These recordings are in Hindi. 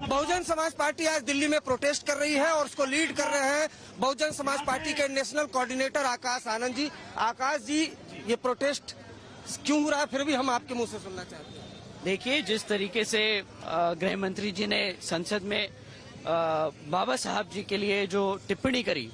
बहुजन समाज पार्टी आज दिल्ली में प्रोटेस्ट कर रही है और उसको लीड कर रहे हैं बहुजन समाज पार्टी के नेशनल कोऑर्डिनेटर आकाश आनंद जी। आकाश जी, ये प्रोटेस्ट क्यों हो रहा है, फिर भी हम आपके मुंह से सुनना चाहते हैं। देखिए, जिस तरीके से गृह मंत्री जी ने संसद में बाबा साहब जी के लिए जो टिप्पणी करी,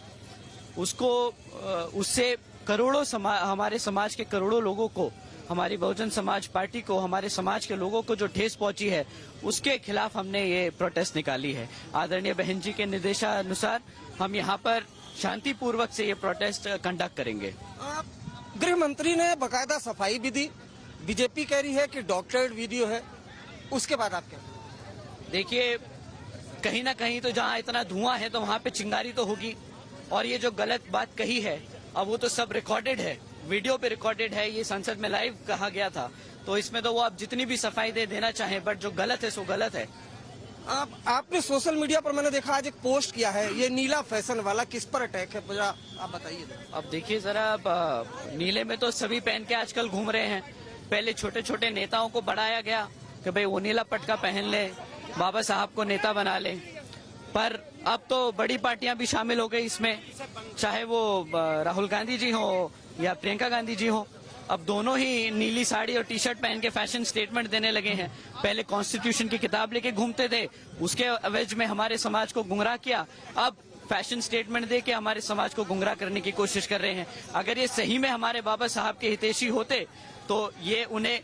उससे करोड़ों हमारे समाज के करोड़ों लोगों को, हमारी बहुजन समाज पार्टी को, हमारे समाज के लोगों को जो ठेस पहुंची है, उसके खिलाफ हमने ये प्रोटेस्ट निकाली है। आदरणीय बहन जी के निर्देशानुसार हम यहाँ पर शांतिपूर्वक से ये प्रोटेस्ट कंडक्ट करेंगे। गृह मंत्री ने बकायदा सफाई भी दी। बीजेपी कह रही है कि डॉक्टरेट वीडियो है, उसके बाद आप क्या? देखिए, कहीं ना कहीं तो जहाँ इतना धुआं है तो वहाँ पे चिंगारी तो होगी, और ये जो गलत बात कही है अब वो तो सब रिकॉर्डेड है, वीडियो पे रिकॉर्डेड है, ये संसद में लाइव कहा गया था। तो इसमें तो वो आप जितनी भी सफाई देना चाहें, बट जो गलत है सो गलत है। आपने सोशल मीडिया पर, मैंने देखा आज एक पोस्ट किया है, ये नीला फैशन वाला किस पर अटैक है, जरा आप बताइए। अब देखिए जरा, नीले में तो सभी पहन के आजकल घूम रहे हैं। पहले छोटे छोटे नेताओं को बढ़ाया गया कि भाई वो नीला पटका पहन ले, बाबा साहब को नेता बना ले, पर अब तो बड़ी पार्टियां भी शामिल हो गई इसमें, चाहे वो राहुल गांधी जी हो या प्रियंका गांधी जी हो। अब दोनों ही नीली साड़ी और टी शर्ट पहन के फैशन स्टेटमेंट देने लगे हैं। पहले कॉन्स्टिट्यूशन की किताब लेके घूमते थे, उसके एवज में हमारे समाज को गुमराह किया, अब फैशन स्टेटमेंट दे के हमारे समाज को गुमराह करने की कोशिश कर रहे हैं। अगर ये सही में हमारे बाबा साहब के हितैषी होते तो ये उन्हें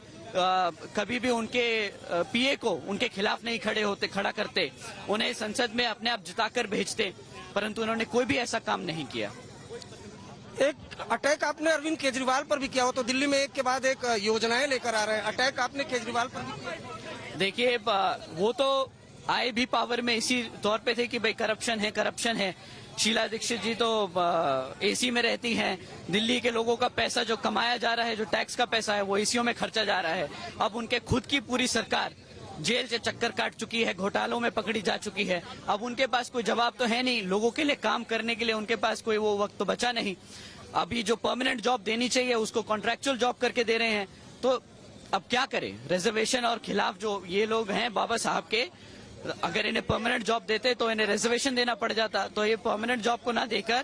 कभी भी उनके पीए को उनके खिलाफ नहीं खड़ा करते, उन्हें संसद में अपने आप जिताकर भेजते, परंतु उन्होंने कोई भी ऐसा काम नहीं किया। एक अटैक आपने अरविंद केजरीवाल पर भी किया हो, तो दिल्ली में एक के बाद एक योजनाएं लेकर आ रहे हैं, अटैक आपने केजरीवाल पर भी किया। देखिए, वो तो आए भी पावर में इसी तौर पे थे कि भाई करप्शन है। शीला दीक्षित जी तो एसी में रहती हैं। दिल्ली के लोगों का पैसा जो कमाया जा रहा है, जो टैक्स का पैसा है, वो एसीओ में खर्चा जा रहा है। अब उनके खुद की पूरी सरकार जेल से चक्कर काट चुकी है, घोटालों में पकड़ी जा चुकी है। अब उनके पास कोई जवाब तो है नहीं, लोगों के लिए काम करने के लिए उनके पास कोई वो वक्त तो बचा नहीं। अभी जो परमानेंट जॉब देनी चाहिए उसको कॉन्ट्रैक्चुअल जॉब करके दे रहे हैं। तो अब क्या करें? रिजर्वेशन और खिलाफ जो ये लोग हैं बाबा साहब के, अगर इन्हें परमानेंट जॉब देते तो इन्हें रिजर्वेशन देना पड़ जाता, तो ये परमानेंट जॉब को ना देकर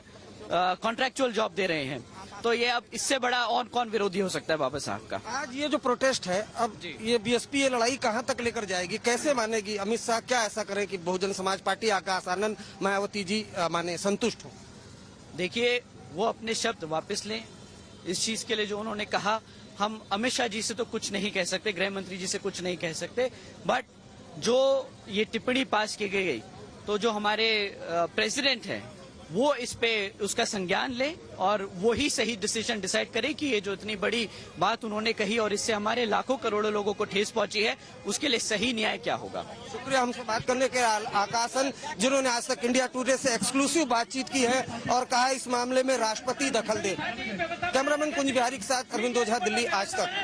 कॉन्ट्रैक्चुअल जॉब दे रहे हैं। तो ये अब इससे बड़ा और कौन विरोधी हो सकता है बाबा साहब का? आज ये जो प्रोटेस्ट है, अब ये बीएसपी ये लड़ाई कहां तक लेकर जाएगी, कैसे मानेगी? अमित शाह क्या ऐसा करें कि बहुजन समाज पार्टी, आकाश आनंद, मायावती जी माने संतुष्ट हो? देखिए, वो अपने शब्द वापस लें। इस चीज के लिए जो उन्होंने कहा, हम अमित शाह जी से तो कुछ नहीं कह सकते, गृह मंत्री जी से कुछ नहीं कह सकते, बट जो ये टिप्पणी पास की गई, तो जो हमारे प्रेसिडेंट हैं वो इस पे उसका संज्ञान ले और वो ही सही डिसीजन डिसाइड करे कि ये जो इतनी बड़ी बात उन्होंने कही और इससे हमारे लाखों करोड़ों लोगों को ठेस पहुंची है, उसके लिए सही न्याय क्या होगा। शुक्रिया हमसे बात करने के आकाशन, जिन्होंने आज तक इंडिया टुडे से एक्सक्लूसिव बातचीत की है और कहा इस मामले में राष्ट्रपति दखल दे। कैमरामैन कुंज बिहारी के साथ अरविंद ओझा, दिल्ली आज तक।